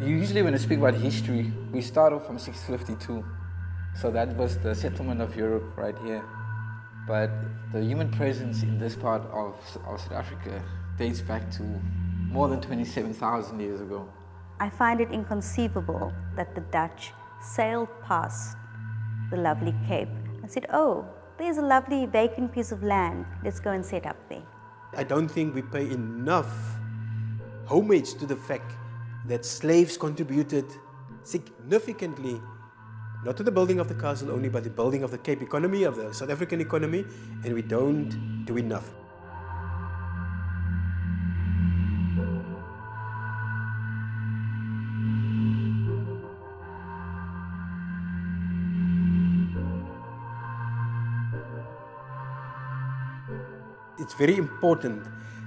Usually when I speak about history, we start off from 652. So that was the settlement of Europe right here. But the human presence in this part of South Africa dates back to more than 27,000 years ago. I find it inconceivable that the Dutch sailed past the lovely Cape and said, oh, there's a lovely vacant piece of land, let's go and set up there. I don't think we pay enough homage to the fact that slaves contributed significantly, not to the building of the castle only, but the building of the Cape economy, of the South African economy, and we don't do enough. It's very important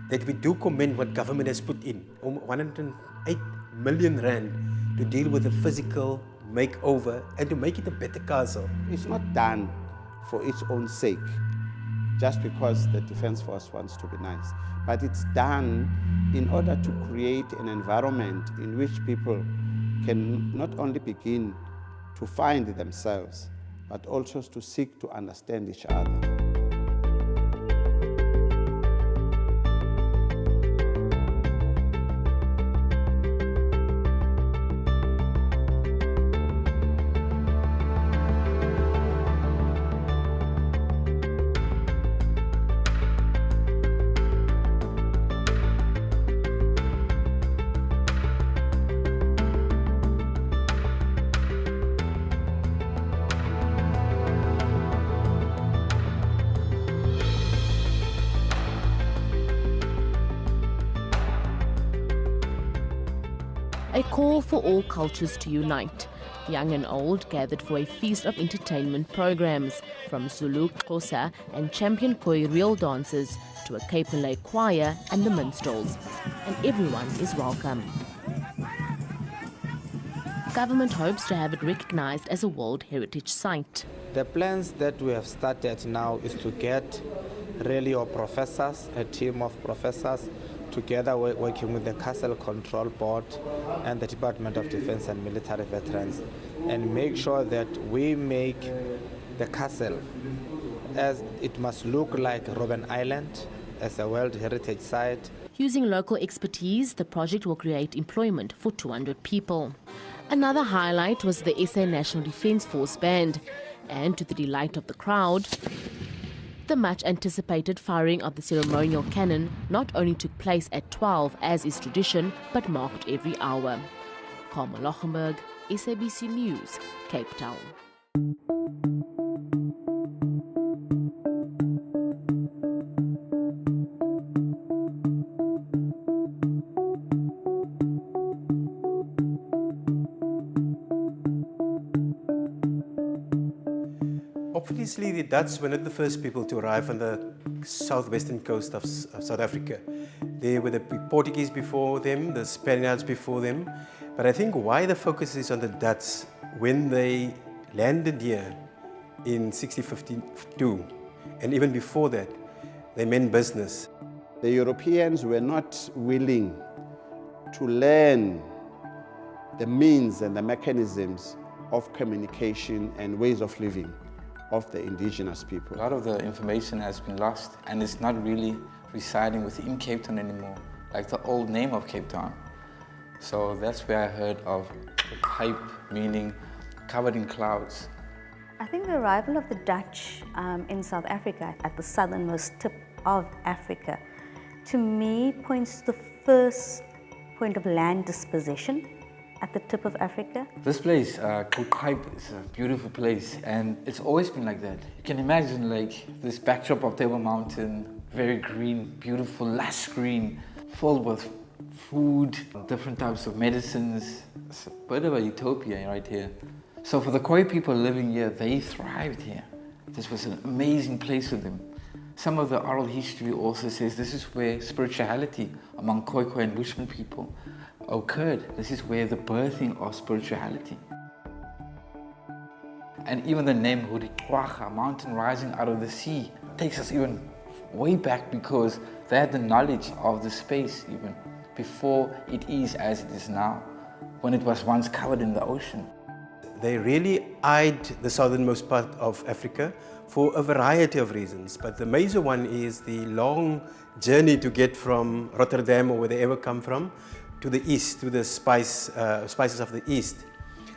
that we do commend what government has put in, 108 million rand to deal with the physical makeover and to make it a better castle. It's not done for its own sake, just because the Defence Force wants to be nice, but it's done in order to create an environment in which people can not only begin to find themselves, but also to seek to understand each other. A call for all cultures to unite. Young and old gathered for a feast of entertainment programs, from Zulu, Xhosa and champion Khoi reel dancers to a Cape Malay choir and the minstrels. And everyone is welcome. Government hopes to have it recognized as a World Heritage Site. The plans that we have started now is to get really our professors, a team of professors, together working with the Castle Control Board and the Department of Defense and Military Veterans, and make sure that we make the castle as it must look like Robben Island as a World Heritage Site. Using local expertise, the project will create employment for 200 people. Another highlight was the SA National Defence Force Band, and to the delight of the crowd, the much-anticipated firing of the ceremonial cannon not only took place at 12, as is tradition, but marked every hour. Carmel Lochenberg, SABC News, Cape Town. Obviously, the Dutch were not the first people to arrive on the southwestern coast of South Africa. There were the Portuguese before them, the Spaniards before them. But I think why the focus is on the Dutch when they landed here in 1652, and even before that, they meant business. The Europeans were not willing to learn the means and the mechanisms of communication and ways of living of the indigenous people. A lot of the information has been lost, and it's not really residing within Cape Town anymore, like the old name of Cape Town. So that's where I heard of the Cape, meaning covered in clouds. I think the arrival of the Dutch in South Africa, at the southernmost tip of Africa, to me points to the first point of land dispossession at the tip of Africa. This place, called Cape, is a beautiful place, and it's always been like that. You can imagine like this backdrop of Table Mountain, very green, beautiful, lush green, filled with food, different types of medicines. It's a bit of a utopia right here. So for the Khoi people living here, they thrived here. This was an amazing place for them. Some of the oral history also says this is where spirituality among Khoikhoi and Bushman people occurred. This is where the birthing of spirituality. And even the name Hurikwaga, mountain rising out of the sea, takes us even way back because they had the knowledge of the space even before it is as it is now, when it was once covered in the ocean. They really eyed the southernmost part of Africa for a variety of reasons, but the major one is the long journey to get from Rotterdam or where they ever come from to the east, to the spices of the east.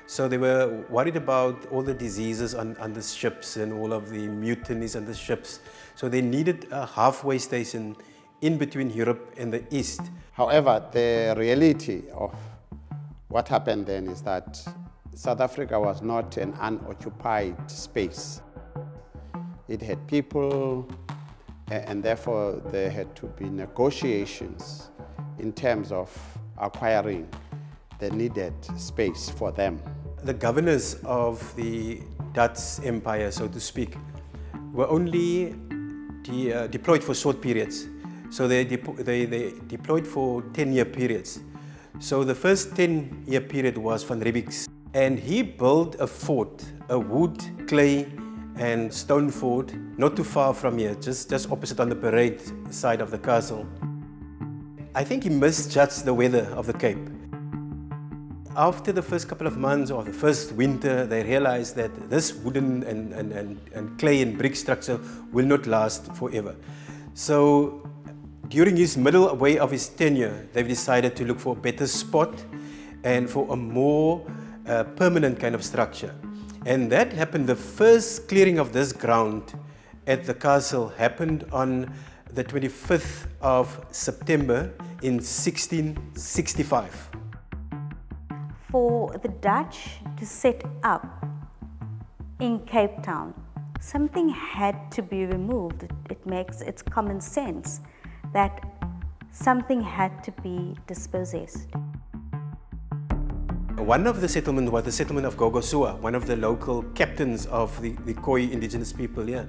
So they were worried about all the diseases on the ships and all of the mutinies on the ships. So they needed a halfway station in between Europe and the east. However, the reality of what happened then is that South Africa was not an unoccupied space. It had people, and therefore there had to be negotiations in terms of acquiring the needed space for them. The governors of the Dutch Empire, so to speak, were only deployed for short periods. So they deployed for 10-year periods. So the first 10-year period was Van Riebeeck's. And he built a fort, a wood, clay, and stone fort, not too far from here, just opposite on the parade side of the castle. I think he misjudged the weather of the Cape. After the first couple of months or the first winter, they realized that this wooden and clay and brick structure will not last forever. So during his middle way of his tenure, they've decided to look for a better spot and for a more permanent kind of structure. And that happened, the first clearing of this ground at the castle happened on the 25th of September in 1665. For the Dutch to set up in Cape Town, something had to be removed. It's common sense that something had to be dispossessed. One of the settlements was the settlement of Gogosua, one of the local captains of the Khoi indigenous people here,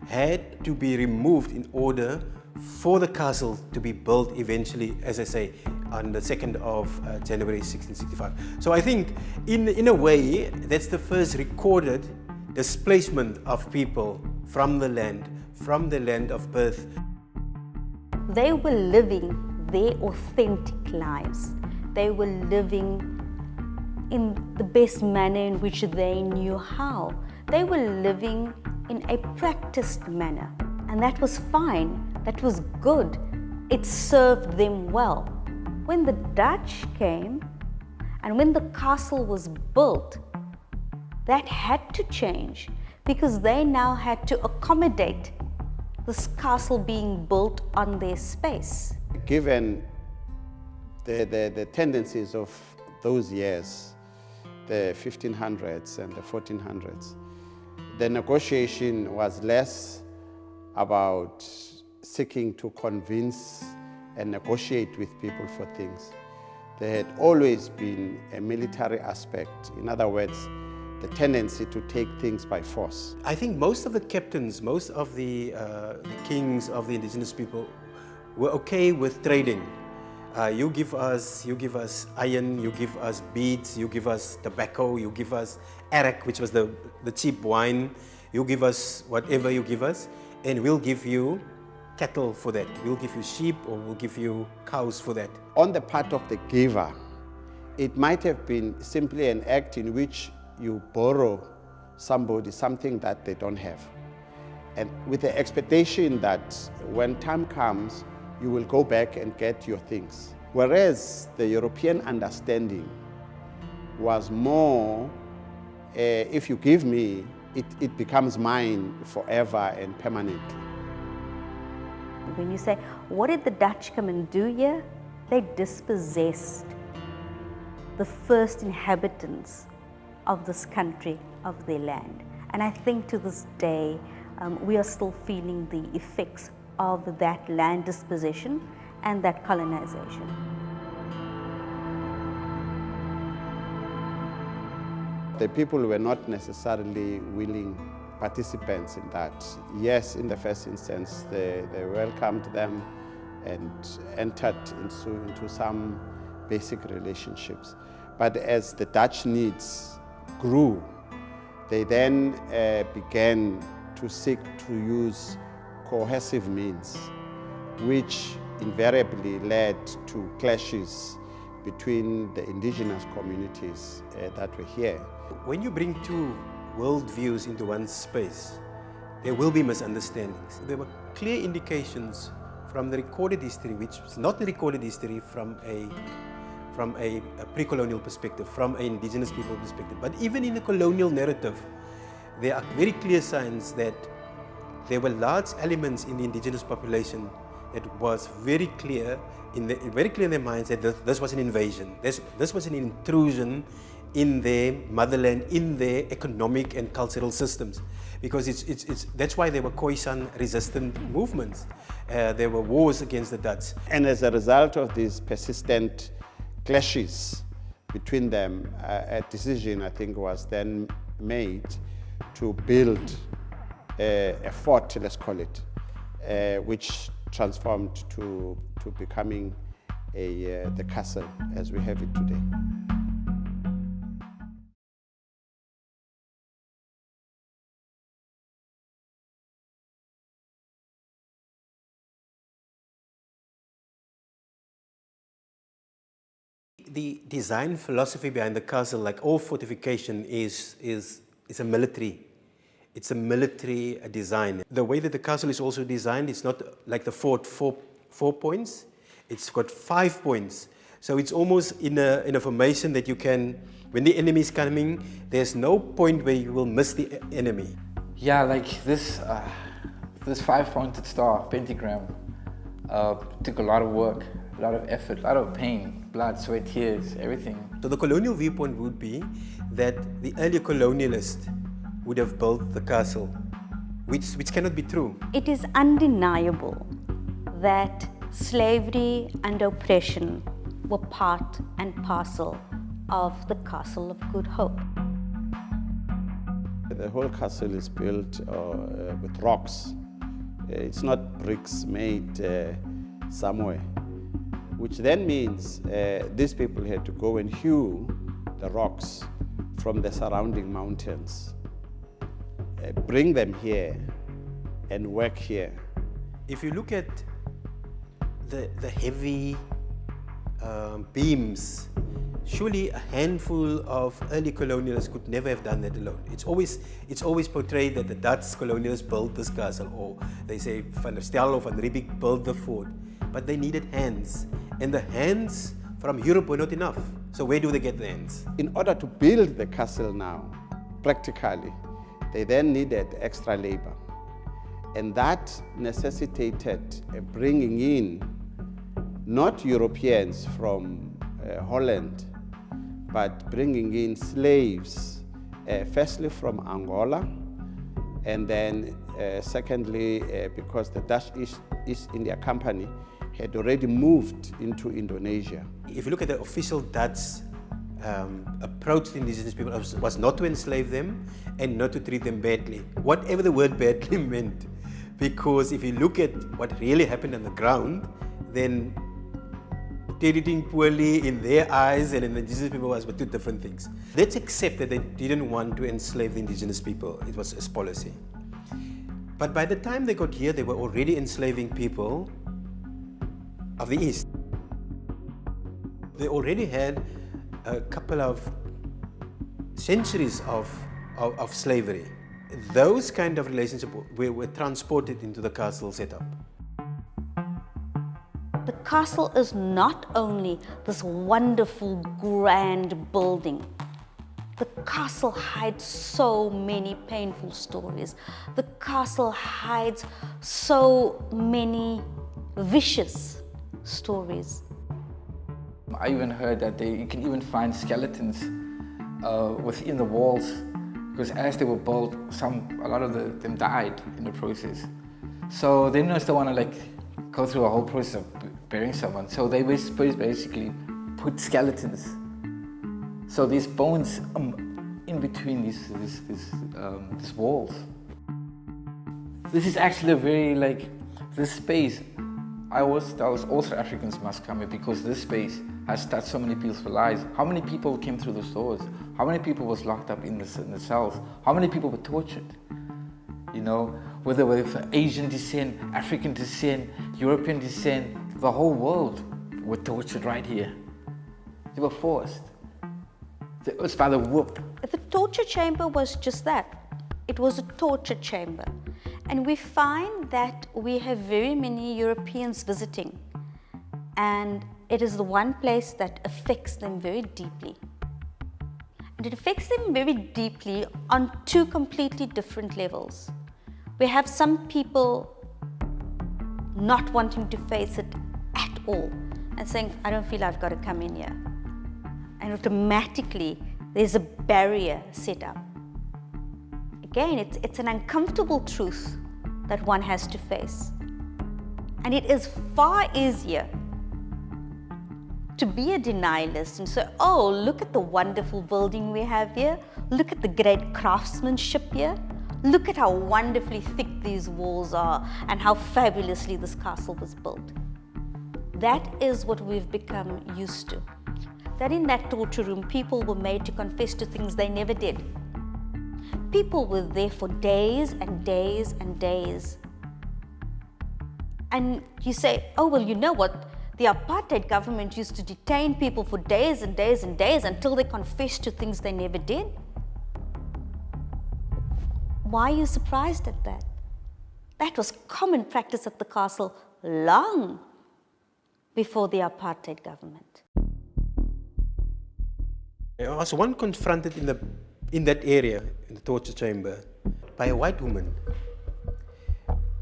had to be removed in order for the castle to be built eventually, as I say, on the 2nd of January 1665. So I think in a way, that's the first recorded displacement of people from the land of birth. They were living their authentic lives. They were living in the best manner in which they knew how. They were living in a practiced manner, and that was fine, that was good. It served them well. When the Dutch came and when the castle was built, that had to change because they now had to accommodate this castle being built on their space. Given the tendencies of those years, the 1500s and the 1400s, the negotiation was less about seeking to convince and negotiate with people for things. There had always been a military aspect. In other words, the tendency to take things by force. I think most of the captains, most of the kings of the indigenous people were okay with trading. You give us iron, you give us beads, you give us tobacco, you give us arak, which was the cheap wine, you give us whatever you give us, and we'll give you cattle for that. We'll give you sheep or we'll give you cows for that. On the part of the giver, it might have been simply an act in which you borrow somebody something that they don't have, and with the expectation that when time comes, you will go back and get your things. Whereas the European understanding was more, if you give me, it becomes mine forever and permanently. When you say, what did the Dutch come and do here? They dispossessed the first inhabitants of this country, of their land. And I think to this day, we are still feeling the effects of that land dispossession and that colonization. The people were not necessarily willing participants in that. Yes, in the first instance, they welcomed them and entered into some basic relationships. But as the Dutch needs grew, they then began to seek to use coercive means, which invariably led to clashes between the indigenous communities that were here. When you bring two worldviews into one space, there will be misunderstandings. There were clear indications from the recorded history, which is not the recorded history from a pre-colonial perspective, from an indigenous people perspective. But even in the colonial narrative, there are very clear signs that there were large elements in the indigenous population that was very clear in their minds that this was an invasion. This was an intrusion in their motherland, in their economic and cultural systems. Because that's why there were Khoisan resistant movements. There were wars against the Dutch. And as a result of these persistent clashes between them, a decision, I think, was then made to build a fort, let's call it, which transformed to becoming the castle as we have it today. The design philosophy behind the castle, like all fortification, is a military. It's a military design. The way that the castle is also designed, it's not like the fort, four points. It's got 5 points. So it's almost in a formation that you can, when the enemy is coming, there's no point where you will miss the enemy. Yeah, like this 5-pointed star, pentagram, took a lot of work, a lot of effort, a lot of pain, blood, sweat, tears, everything. So the colonial viewpoint would be that the earlier colonialists would have built the castle, which cannot be true. It is undeniable that slavery and oppression were part and parcel of the Castle of Good Hope. The whole castle is built with rocks. It's not bricks made somewhere, which then means these people had to go and hew the rocks from the surrounding mountains, bring them here and work here. If you look at the heavy beams, surely a handful of early colonialists could never have done that alone. It's always portrayed that the Dutch colonialists built this castle, or they say Van der Stel or Van Riebeeck built the fort, but they needed hands, and the hands from Europe were not enough. So where do they get the hands? In order to build the castle now, practically, they then needed extra labor. And that necessitated bringing in not Europeans from Holland, but bringing in slaves, firstly from Angola, and then secondly, because the Dutch East India Company had already moved into Indonesia. If you look at the official Dutch approach to indigenous people, was not to enslave them and not to treat them badly, whatever the word badly meant. Because if you look at what really happened on the ground, then treating poorly in their eyes and in the indigenous people were two different things. Let's accept that they didn't want to enslave the indigenous people. It was a policy. But by the time they got here, they were already enslaving people of the East. They already had a couple of centuries of slavery. Those kind of relationships were transported into the castle setup. The castle is not only this wonderful, grand building. The castle hides so many painful stories. The castle hides so many vicious stories. I even heard that you can even find skeletons within the walls, because as they were built, a lot of them died in the process. So they didn't still want to go through a whole process of burying someone. So they basically put skeletons. So these bones in between these walls. This is actually a very this space I always tell us all South Africans must come here because this space has touched so many people's lives. How many people came through those doors? How many people was locked up in the cells? How many people were tortured? You know, whether with Asian descent, African descent, European descent, the whole world were tortured right here. They were forced. It was by the whoop. The torture chamber was just that. It was a torture chamber. And we find that we have very many Europeans visiting, and it is the one place that affects them very deeply. And it affects them very deeply on two completely different levels. We have some people not wanting to face it at all and saying, I don't feel I've got to come in here. And automatically there's a barrier set up. Again, it's an uncomfortable truth that one has to face. And it is far easier to be a denialist and say, oh, look at the wonderful building we have here. Look at the great craftsmanship here. Look at how wonderfully thick these walls are and how fabulously this castle was built. That is what we've become used to. That in that torture room, people were made to confess to things they never did. People were there for days and days and days. And you say, oh, well, you know what? The apartheid government used to detain people for days and days and days until they confessed to things they never did. Why are you surprised at that? That was common practice at the castle long before the apartheid government. I was one confronted in that area, in the torture chamber, by a white woman.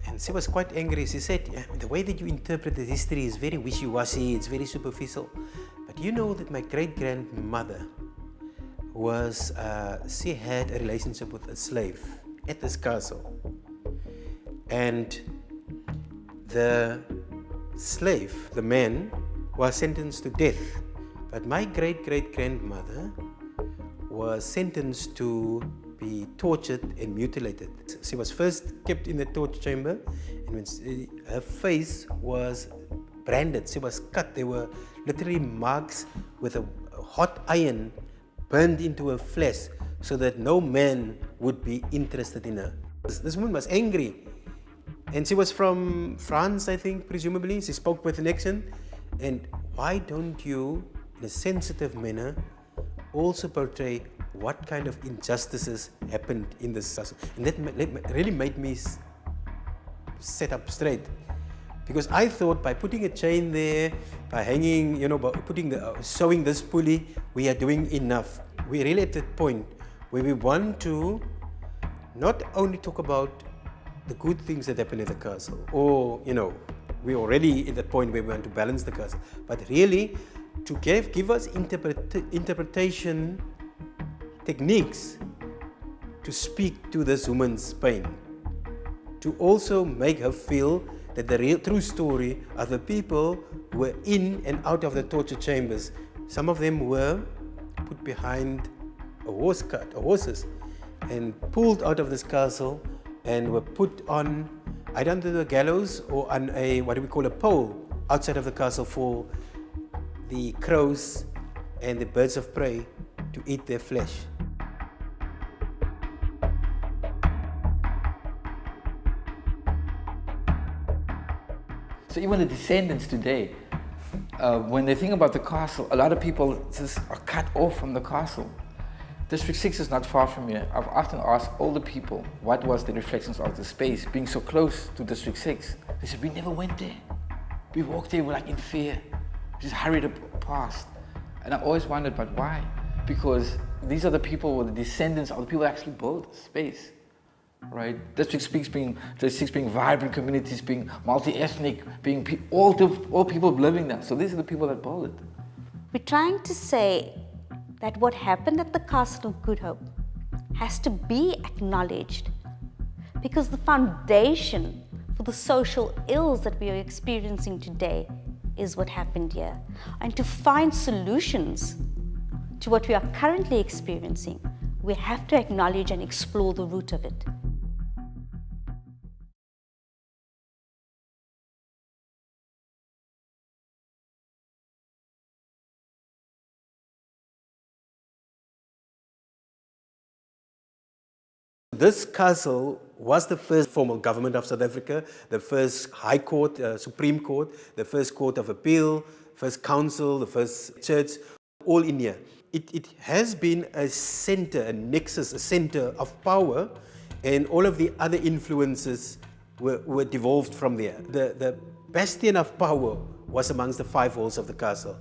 And she was quite angry. She said, the way that you interpret the history is very wishy-washy, it's very superficial. But you know that my great-grandmother she had a relationship with a slave at this castle. And the slave, the man, was sentenced to death. But my great-great-grandmother was sentenced to be tortured and mutilated. She was first kept in the torture chamber, and when her face was branded, she was cut. There were literally marks with a hot iron burned into her flesh so that no man would be interested in her. This woman was angry, and she was from France, I think, presumably. She spoke with an accent. And why don't you, in a sensitive manner, also portray what kind of injustices happened in this castle? And that really made me set up straight. Because I thought by putting a chain there, by hanging, by sewing this pulley, we are doing enough. We're really at that point where we want to not only talk about the good things that happen at the castle, or, we're already at the point where we want to balance the castle, but really to give us interpretation techniques to speak to this woman's pain, to also make her feel that the real true story are the people who were in and out of the torture chambers. Some of them were put behind a horses, and pulled out of this castle and were put on either under the gallows or on what do we call a pole outside of the castle for the crows and the birds of prey to eat their flesh. So even the descendants today, when they think about the castle, a lot of people just are cut off from the castle. District 6 is not far from here. I've often asked older people what was the reflections of the space being so close to District 6. They said, we never went there. We walked there, we're like in fear. We just hurried past. And I've always wondered, but why? Because these are the people, the descendants of the people that actually built the space. Right? District 6 being vibrant communities, being multi-ethnic, being all people living there. So these are the people that built it. We're trying to say that what happened at the Castle of Good Hope has to be acknowledged, because the foundation for the social ills that we are experiencing today is what happened here. And to find solutions to what we are currently experiencing, we have to acknowledge and explore the root of it. this castle was the first formal government of South Africa, the first High Court, Supreme Court, the first Court of Appeal, first council, the first church, all in here. It has been a center, a nexus, a center of power, and all of the other influences were devolved from there. The bastion of power was amongst the 5 halls of the castle.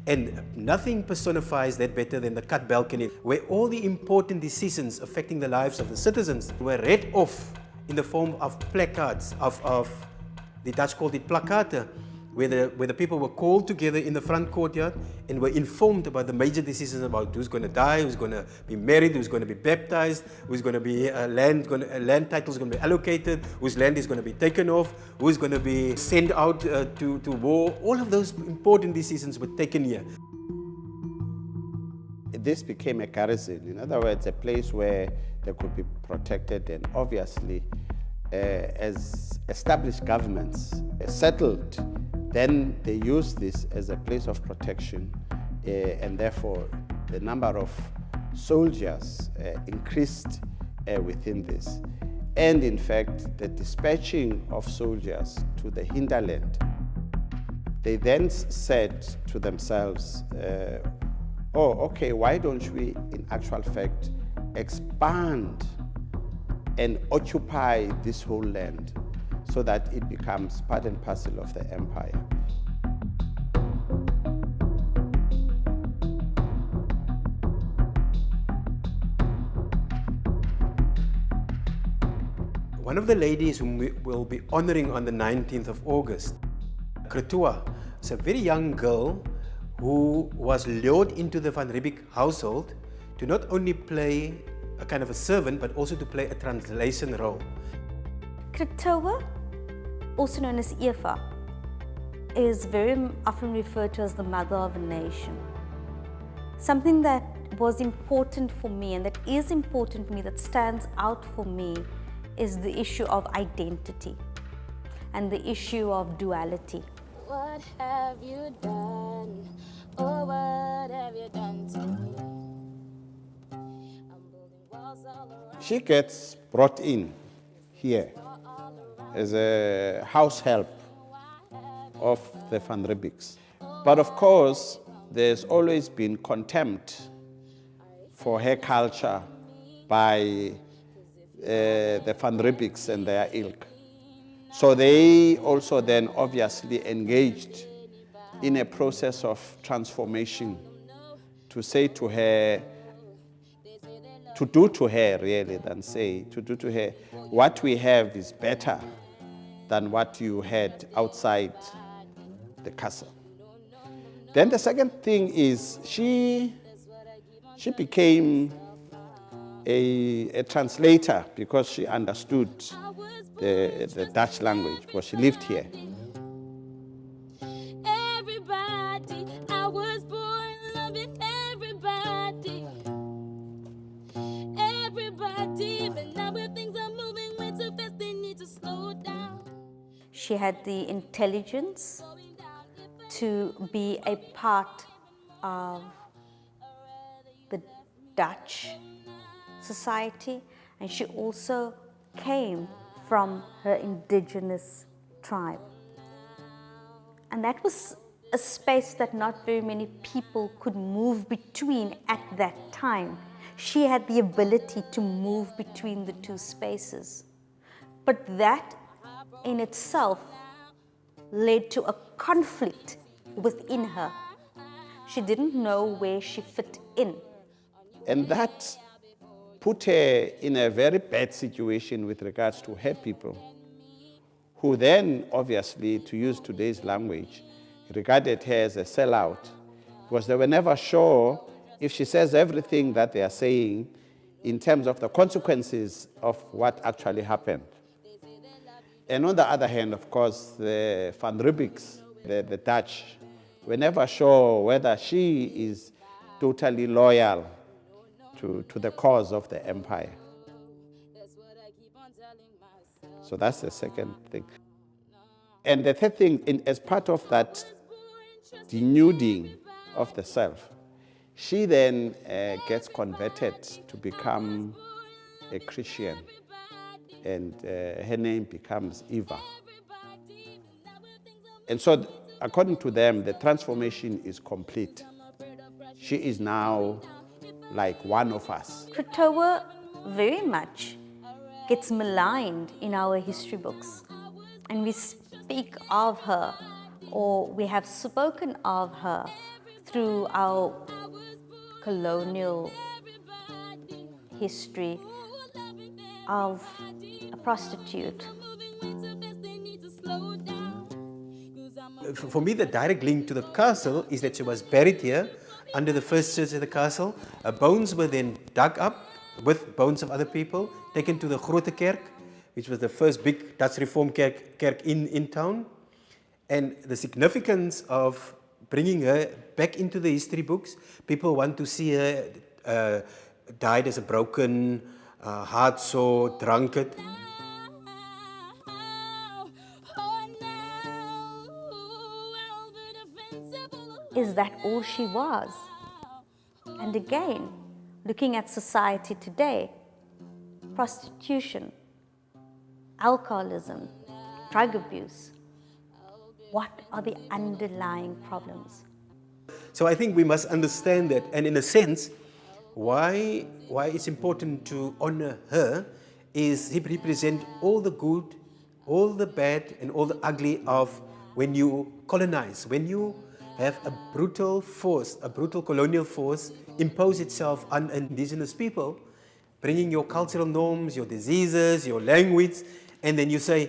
And nothing personifies that better than the cut balcony, where all the important decisions affecting the lives of the citizens were read off in the form of placards, of the Dutch called it plakate, where the people were called together in the front courtyard and were informed about the major decisions about who's going to die, who's going to be married, who's going to be baptized, who's going to be land titles going to be allocated, whose land is going to be taken off, who's going to be sent out to war. All of those important decisions were taken here. This became a garrison, in other words, a place where they could be protected, and obviously as established governments settled, then they used this as a place of protection, and therefore the number of soldiers increased within this. And in fact, the dispatching of soldiers to the hinterland, they then said to themselves, oh, okay, why don't we, in actual fact, expand and occupy this whole land so that it becomes part and parcel of the empire. One of the ladies whom we will be honoring on the 19th of August, Kretua, is a very young girl who was lured into the Van Riebeeck household to not only play a kind of a servant, but also to play a translation role. Kretua, also known as Eva, is very often referred to as the mother of a nation. Something that was important for me, and that is important for me, that stands out for me, is the issue of identity and the issue of duality. What have you done? Oh, what have you done to me? I'm building walls all around. She gets brought in here as a house help of the Van Riebeecks. But of course, there's always been contempt for her culture by the Van Riebeecks and their ilk. So they also then obviously engaged in a process of transformation to say to her, to do to her really than say, to do to her, what we have is better than what you had outside the castle. Then the second thing is she became a translator because she understood the Dutch language, because she lived here. Everybody, I was born loving everybody. Everybody, but now where things are moving way too fast, they need to slow down. She had the intelligence to be a part of the Dutch society, and she also came from her indigenous tribe. And that was a space that not very many people could move between at that time. She had the ability to move between the two spaces. But that in itself led to a conflict within her. She didn't know where she fit in. And that put her in a very bad situation with regards to her people, who then, obviously, to use today's language, regarded her as a sellout, because they were never sure if she says everything that they are saying in terms of the consequences of what actually happened. And on the other hand, of course, the Van Riebeecks, the Dutch, were never sure whether she is totally loyal to the cause of the empire. So that's the second thing. And the third thing, as part of that denuding of the self, she then gets converted to become a Christian, and her name becomes Eva. And so, according to them, the transformation is complete. She is now like one of us. Krotoa very much gets maligned in our history books, and we speak of her, or we have spoken of her through our colonial history of a prostitute. For me, the direct link to the castle is that she was buried here under the first church of the castle. Her bones were then dug up with bones of other people, taken to the Grote Kerk, which was the first big Dutch Reformed kerk in town. And the significance of bringing her back into the history books, people want to see her died as a broken, heart-sore, drunkard. Is that all she was? And again, looking at society today, prostitution, alcoholism, drug abuse, what are the underlying problems? So I think we must understand that, and in a sense, why it's important to honor her is he represents all the good, all the bad, and all the ugly of when you colonize, when you have a brutal force, a brutal colonial force impose itself on indigenous people, bringing your cultural norms, your diseases, your language, and then you say,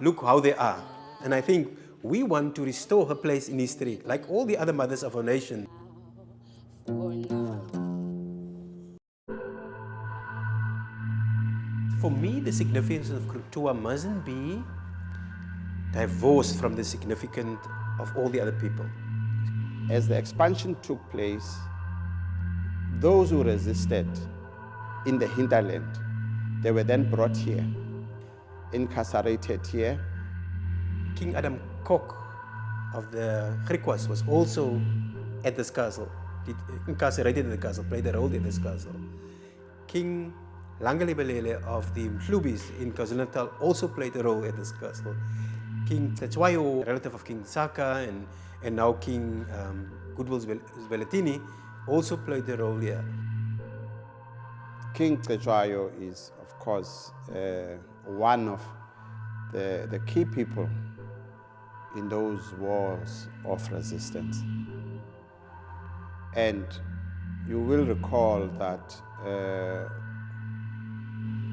look how they are. And I think we want to restore her place in history, like all the other mothers of our nation. For me, the significance of Krotoa mustn't be divorced from the significance of all the other people. As the expansion took place, those who resisted in the hinterland, they were then brought here, incarcerated here. King Adam Kok of the Griquas was also at this castle, incarcerated in the castle, played a role in this castle. King Langalibelele of the Mhlubis in KwaZulu-Natal also played a role at this castle. King Cetshwayo, relative of King Saka, and now King Goodwill Zwelithini, also played a role here. King Cetshwayo is, of course, one of the key people in those wars of resistance. And you will recall that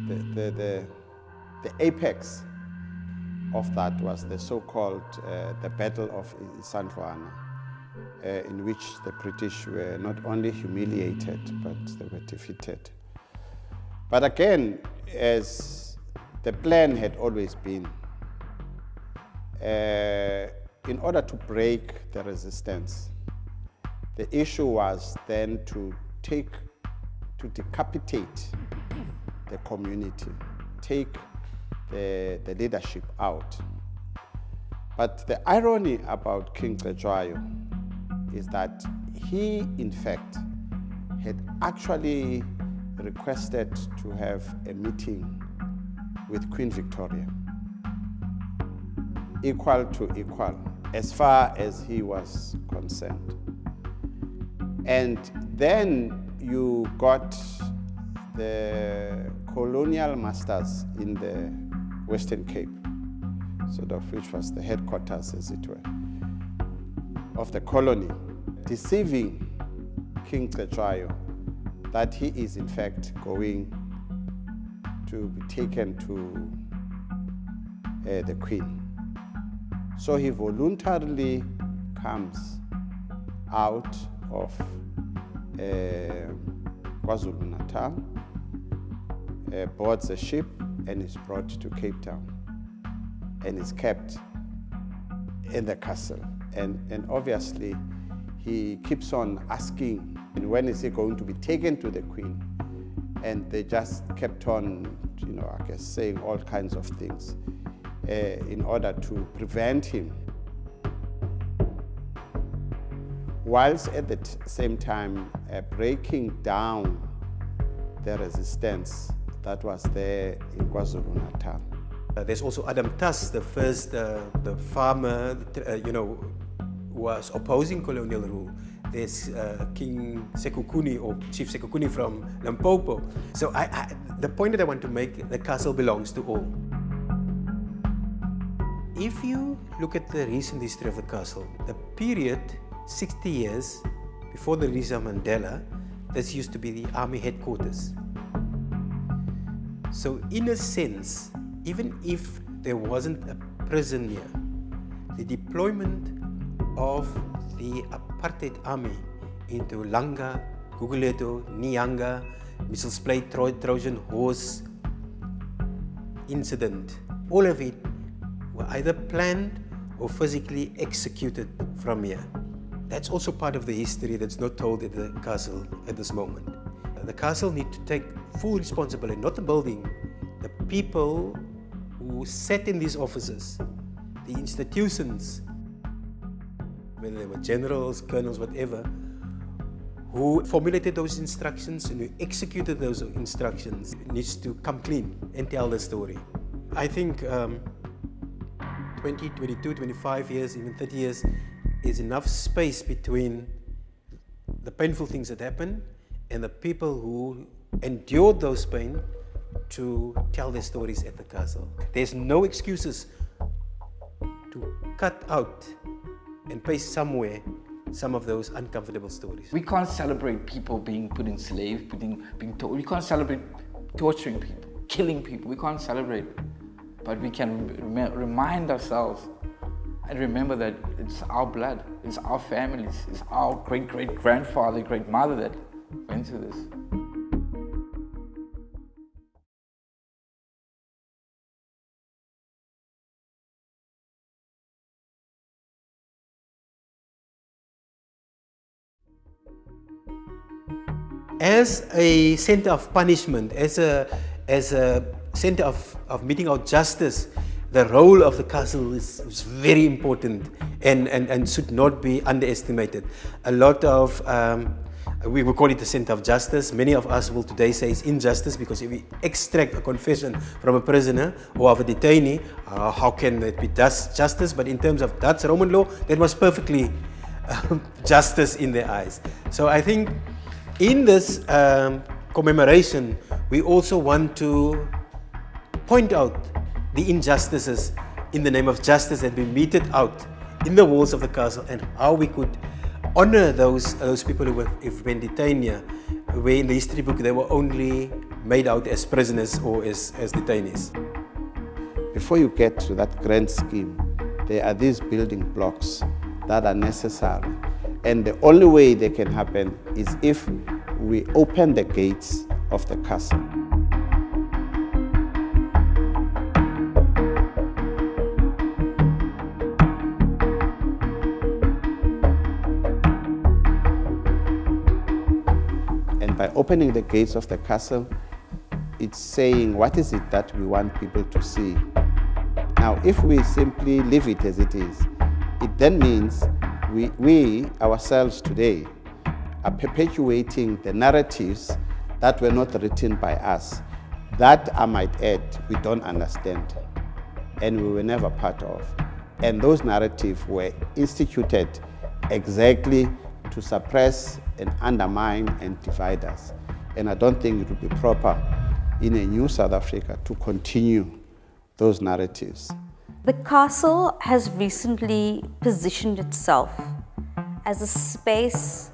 the apex of that was the so-called the Battle of Isandlwana, in which the British were not only humiliated, but they were defeated. But again, as the plan had always been, in order to break the resistance, the issue was then to decapitate the community, take the leadership out. But the irony about King Cetshwayo is that he, in fact, had actually requested to have a meeting with Queen Victoria, equal to equal, as far as he was concerned. And then you got the colonial masters in the Western Cape, sort of, which was the headquarters, as it were, of the colony, deceiving King Cetshwayo that he is in fact going to be taken to the Queen. So he voluntarily comes out of KwaZulu-Natal, boards a ship, and is brought to Cape Town and is kept in the castle. And obviously, he keeps on asking, when is he going to be taken to the Queen? And they just kept on, I guess, saying all kinds of things in order to prevent him. Whilst at the same time breaking down the resistance that was there in KwaZulu-Natal. There's also Adam Tas, the first the farmer, who was opposing colonial rule. There's King Sekhukhune or Chief Sekhukhune from Limpopo. So the point that I want to make, the castle belongs to all. If you look at the recent history of the castle, the period 60 years before the release of Mandela, this used to be the army headquarters. So in a sense, even if there wasn't a prison here, the deployment of the apartheid army into Langa, Guguletu, Nyanga, Missel's Plate, Trojan Horse incident, all of it were either planned or physically executed from here. That's also part of the history that's not told at the castle at this moment. The castle need to take full responsibility, not the building, the people who sat in these offices, the institutions, whether they were generals, colonels, whatever, who formulated those instructions and who executed those instructions needs to come clean and tell the story. I think 20, 22, 25 years, even 30 years is enough space between the painful things that happen and the people who endured those pain to tell their stories at the castle. There's no excuses to cut out and paste somewhere some of those uncomfortable stories. We can't celebrate people being put in slave, we can't celebrate torturing people, killing people. We can't celebrate. But we can remind ourselves and remember that it's our blood, it's our families, it's our great-great-grandfather, great-mother that went through this. As a center of punishment, as a center of meting out justice, the role of the castle is very important and should not be underestimated. A lot of, we will call it the center of justice. Many of us will today say it's injustice because if we extract a confession from a prisoner or of a detainee, how can it be justice? But in terms of Dutch Roman law, that was perfectly justice in their eyes. So I think in this commemoration, we also want to point out the injustices in the name of justice that we meted out in the walls of the castle and how we could honor those people who have been detained here, where in the history book they were only made out as prisoners or as detainees. Before you get to that grand scheme, there are these building blocks that are necessary. And the only way they can happen is if we open the gates of the castle. And by opening the gates of the castle, it's saying, what is it that we want people to see? Now, if we simply leave it as it is, it then means we ourselves today are perpetuating the narratives that were not written by us, that I might add, we don't understand and we were never part of. And those narratives were instituted exactly to suppress and undermine and divide us. And I don't think it would be proper in a new South Africa to continue those narratives. The castle has recently positioned itself as a space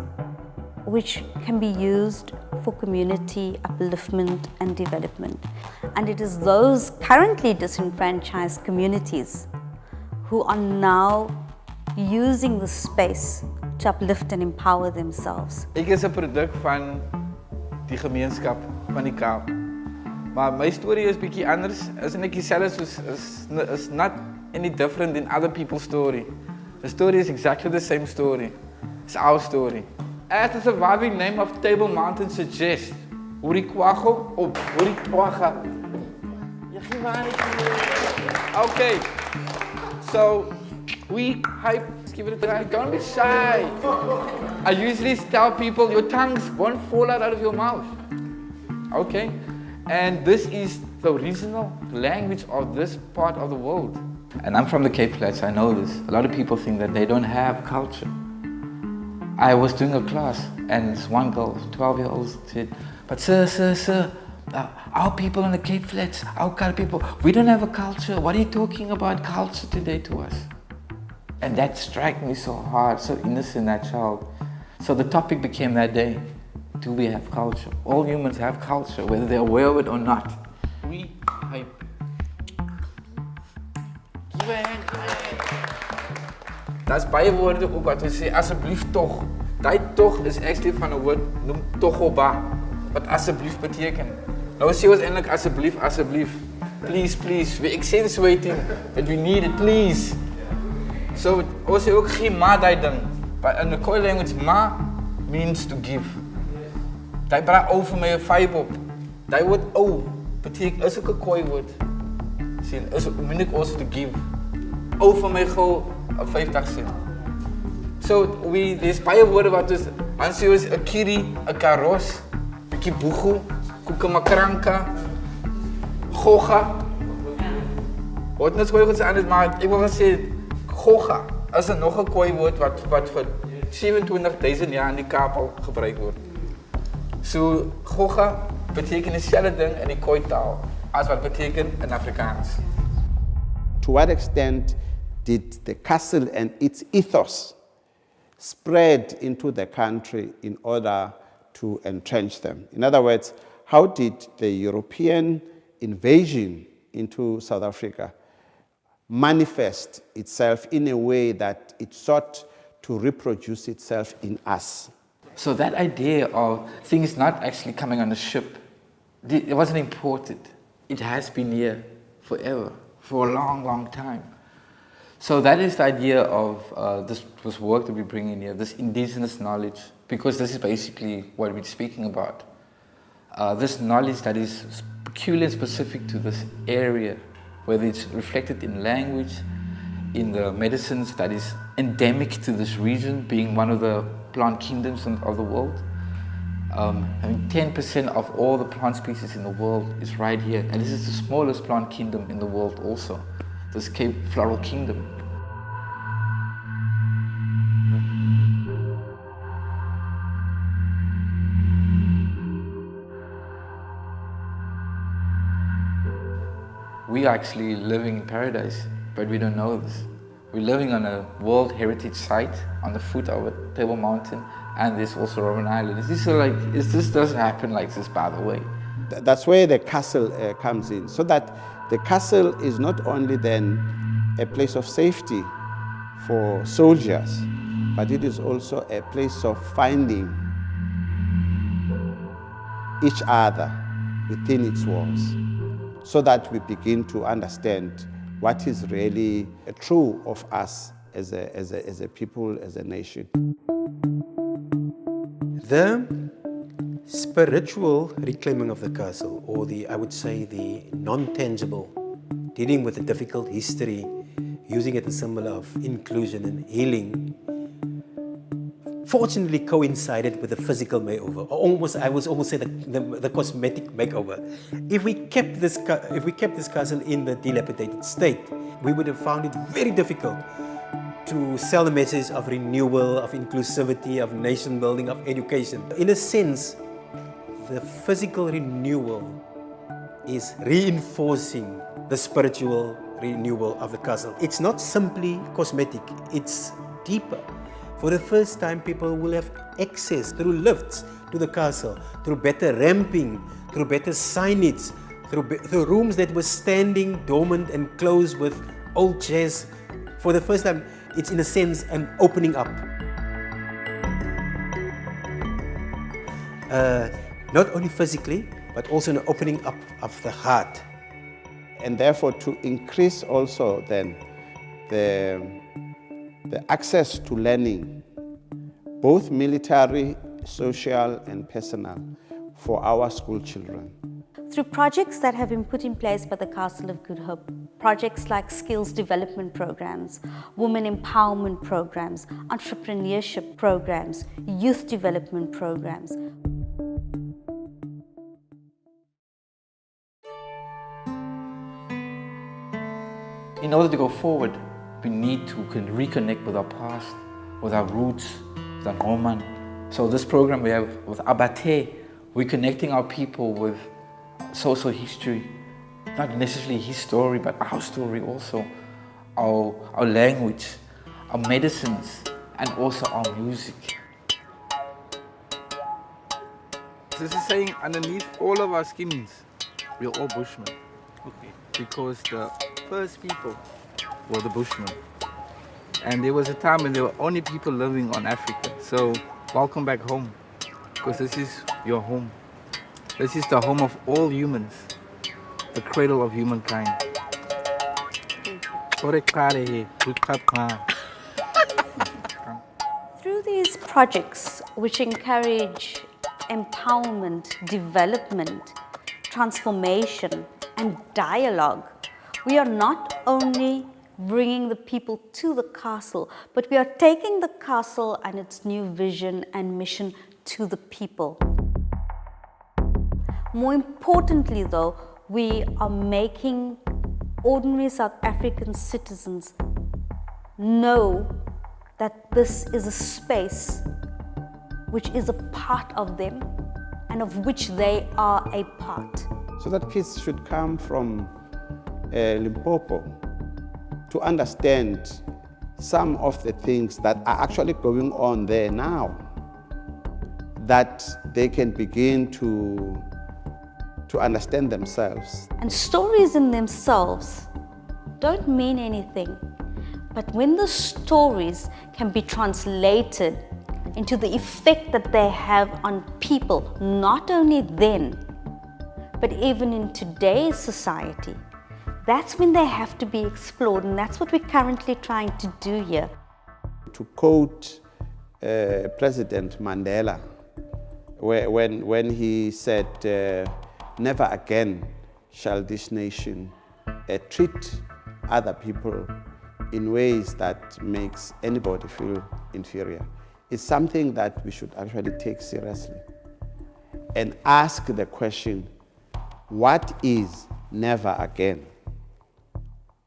which can be used for community upliftment and development. And it is those currently disenfranchised communities who are now using the space to uplift and empower themselves. Ek is 'n produk van die gemeenskap van die Kaap. Maar my story is bietjie anders. Is net dieselfde soos is not any different than other people's story. The story is exactly the same story. It's our story. As the surviving name of Table Mountain suggests, Urikwago or Urikwaga. Okay, so we hype. Give it a try. Don't be shy. I usually tell people your tongues won't fall out of your mouth. Okay, And this is the regional language of this part of the world. And I'm from the Cape Flats, I know this. A lot of people think that they don't have culture. I was doing a class and this one girl, 12-year-old, said, but sir, our people on the Cape Flats, our colored people, we don't have a culture. What are you talking about culture today to us? And that struck me so hard, so innocent, that child. So the topic became that day, do we have culture? All humans have culture, whether they're aware of it or not. We hype. Give a hand. Daar's baie woorde ook wat we sê, asseblief tog. Daai tog is actually van 'n woord noem togoba, wat asseblief beteken. Nou sê ons eintlik asseblief. Please, we're accentuating that we need it, please. So, ons sê ook gee ma daai ding. But in the Khoi language, ma means to give. Daai bra ou vir my 'n vibe op. Daai woord ou beteken is ook 'n Khoi woord. Sien, is mean ek also to give. Ou vir my gou 'n 50 cent. So there's baie woorde wat ons sê is 'n kiri, 'n karos, 'n bietjie boegu, koekemakranka, gogga. Wat net Khoi goed anders, maar ek wil sê gogga is nog 'n Khoi woord wat vir 27,000 jaar in die Kaap al gebruik word. So gogga beteken dieselfde ding in die Khoi taal as wat beteken in Afrikaans. To what extent did the castle and its ethos spread into the country in order to entrench them? In other words, how did the European invasion into South Africa manifest itself in a way that it sought to reproduce itself in us? So that idea of things not actually coming on a ship, it wasn't imported. It has been here forever, for a long time. So that is the idea of this work that we bring in here, this indigenous knowledge, because this is basically what we're speaking about. This knowledge that is peculiar and specific to this area, whether it's reflected in language, in the medicines that is endemic to this region, being one of the plant kingdoms of the world. 10% of all the plant species in the world is right here, and this is the smallest plant kingdom in the world also, this Cape Floral Kingdom. We are actually living in paradise, but we don't know this. We're living on a World Heritage Site on the foot of a Table Mountain, and there's also Robben Island. This doesn't happen like this, by the way. That's where the castle comes in, so that the castle is not only then a place of safety for soldiers, but it is also a place of finding each other within its walls, so that we begin to understand what is really true of us as a people, as a nation. The spiritual reclaiming of the castle, or I would say the non-tangible, dealing with the difficult history, using it as a symbol of inclusion and healing, fortunately coincided with the physical makeover. I would almost say the cosmetic makeover. If we kept this castle in the dilapidated state, we would have found it very difficult to sell the message of renewal, of inclusivity, of nation building, of education. In a sense, the physical renewal is reinforcing the spiritual renewal of the castle. It's not simply cosmetic, it's deeper. For the first time, people will have access through lifts to the castle, through better ramping, through better signage, through rooms that were standing dormant and closed with old chairs. For the first time, it's in a sense an opening up. Not only physically, but also an opening up of the heart. And therefore to increase also then the access to learning, both military, social and personal, for our school children. Through projects that have been put in place by the Castle of Good Hope, projects like skills development programs, women empowerment programs, entrepreneurship programs, youth development programs, in order to go forward, we need to reconnect with our past, with our roots, with our Roman. So this program we have with Abate, we're connecting our people with social history, not necessarily his story, but our story also, our language, our medicines, and also our music. This is saying underneath all of our skins, we're all Bushmen. Okay. Because the first people were the Bushmen. And there was a time when there were only people living on Africa. So welcome back home, because this is your home. This is the home of all humans, the cradle of humankind. Through these projects, which encourage empowerment, development, transformation, and dialogue, we are not only bringing the people to the castle, but we are taking the castle and its new vision and mission to the people. More importantly though, we are making ordinary South African citizens know that this is a space which is a part of them and of which they are a part. So that kids should come from Limpopo to understand some of the things that are actually going on there now, that they can begin to understand themselves. And stories in themselves don't mean anything, but when the stories can be translated into the effect that they have on people, not only then, but even in today's society, that's when they have to be explored, and that's what we're currently trying to do here. To quote President Mandela, when he said, "Never again shall this nation treat other people in ways that makes anybody feel inferior," it's something that we should actually take seriously and ask the question, what is never again?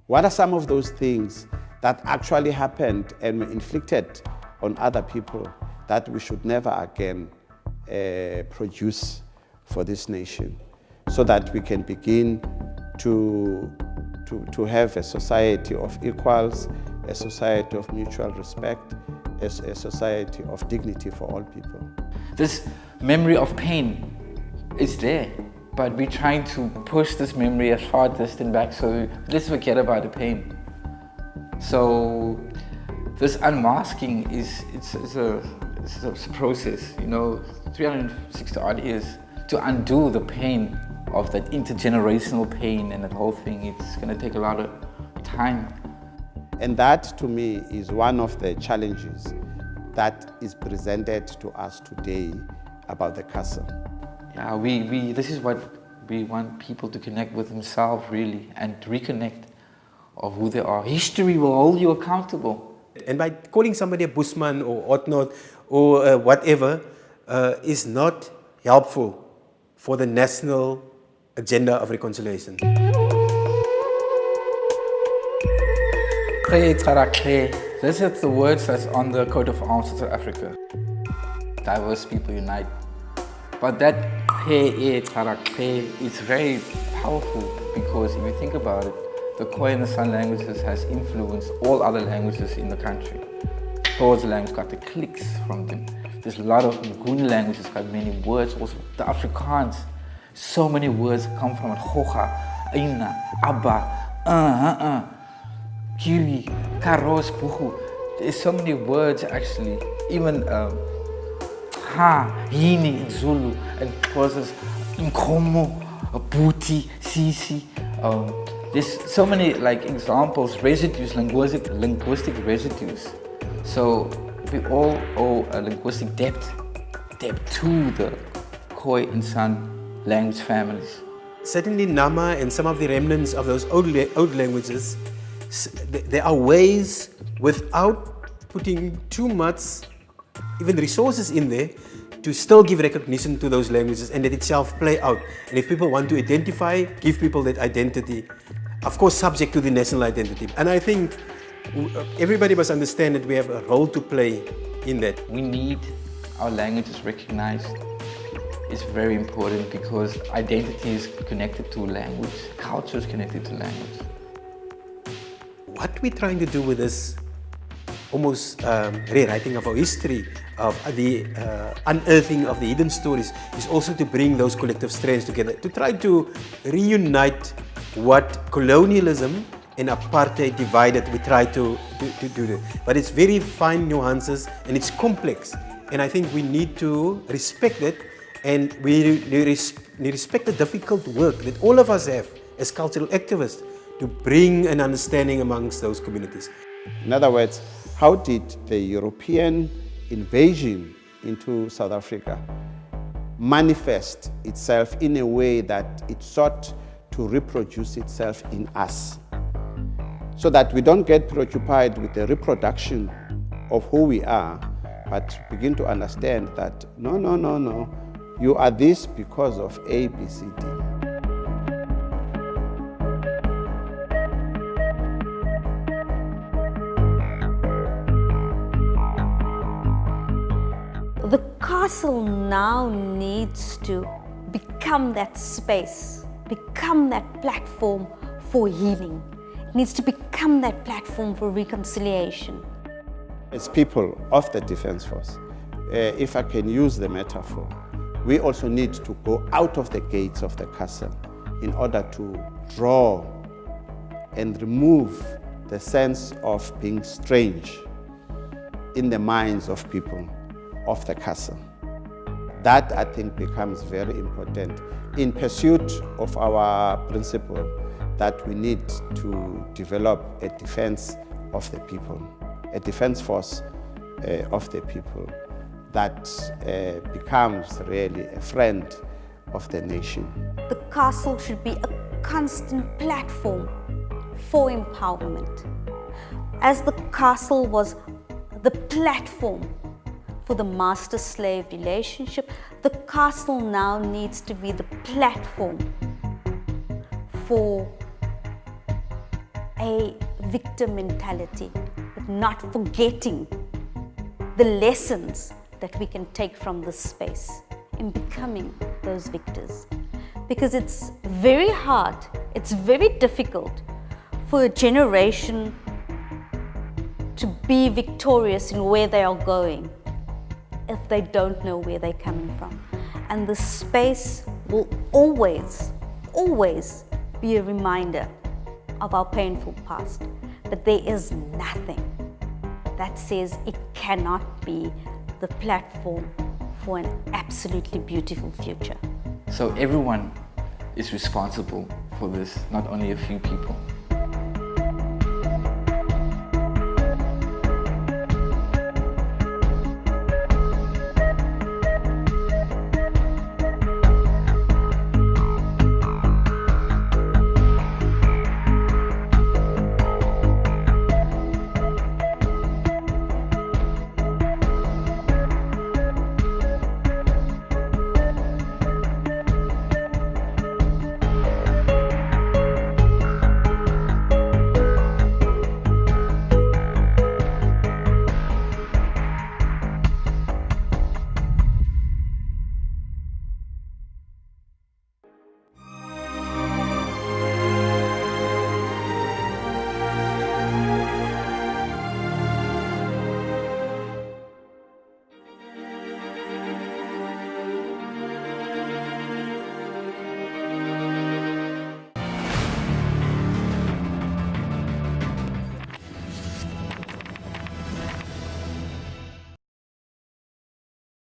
What are some of those things that actually happened and were inflicted on other people that we should never again produce for this nation, so that we can begin to have a society of equals, a society of mutual respect, a society of dignity for all people. This memory of pain is there, but we're trying to push this memory as far distant back, so let's forget about the pain. So this unmasking it's a process, 360 odd years to undo the pain of that intergenerational pain and that whole thing. It's going to take a lot of time. And that, to me, is one of the challenges that is presented to us today about the castle. Yeah, this is what we want people to connect with themselves, really, and reconnect of who they are. History will hold you accountable. And by calling somebody a Bushman or whatnot or whatever is not helpful for the national agenda of reconciliation. This is the words that's on the coat of arms of South Africa. Diverse people unite. But that is very powerful, because if you think about it, the Khoi and the San languages has influenced all other languages in the country. Xhosa language got the clicks from them. There's a lot of Nguni languages got many words. Also, the Afrikaans, so many words come from it. Hoga, Ina, Abba, Kiri, Karos, Buhu. There's so many words actually. Even Ha, Yini in Zulu, and Xhosa's Nkomo, Buti, Sisi. There's so many examples, residues, linguistic residues. So we all owe a linguistic debt to the Khoi and San language families. Certainly Nama and some of the remnants of those old languages, there are ways without putting too much even resources in there to still give recognition to those languages and let itself play out. And if people want to identify, give people that identity. of course subject to the national identity. And I think everybody must understand that we have a role to play in that. We need our languages recognized. It's very important because identity is connected to language, culture is connected to language. What we're trying to do with this almost rewriting of our history, of the unearthing of the hidden stories, is also to bring those collective strands together, to try to reunite what colonialism and apartheid divided. We try to do that. But it's very fine nuances and it's complex. And I think we need to respect it, and we respect the difficult work that all of us have as cultural activists to bring an understanding amongst those communities. In other words, how did the European invasion into South Africa manifest itself in a way that it sought to reproduce itself in us, so that we don't get preoccupied with the reproduction of who we are, but begin to understand that no, you are this because of A, B, C, D. The castle now needs to become that space, become that platform for healing. It needs to become that platform for reconciliation. As people of the Defence Force, if I can use the metaphor, we also need to go out of the gates of the castle in order to draw and remove the sense of being strange in the minds of people of the castle. That, I think, becomes very important in pursuit of our principle that we need to develop a defense of the people, a defense force of the people that becomes really a friend of the nation. The castle should be a constant platform for empowerment. As the castle was the platform for the master-slave relationship, the castle now needs to be the platform for a victim mentality, but not forgetting the lessons that we can take from this space in becoming those victors. Because it's very hard, it's very difficult for a generation to be victorious in where they are going if they don't know where they're coming from. And the space will always be a reminder of our painful past. But there is nothing that says it cannot be the platform for an absolutely beautiful future. So everyone is responsible for this, not only a few people.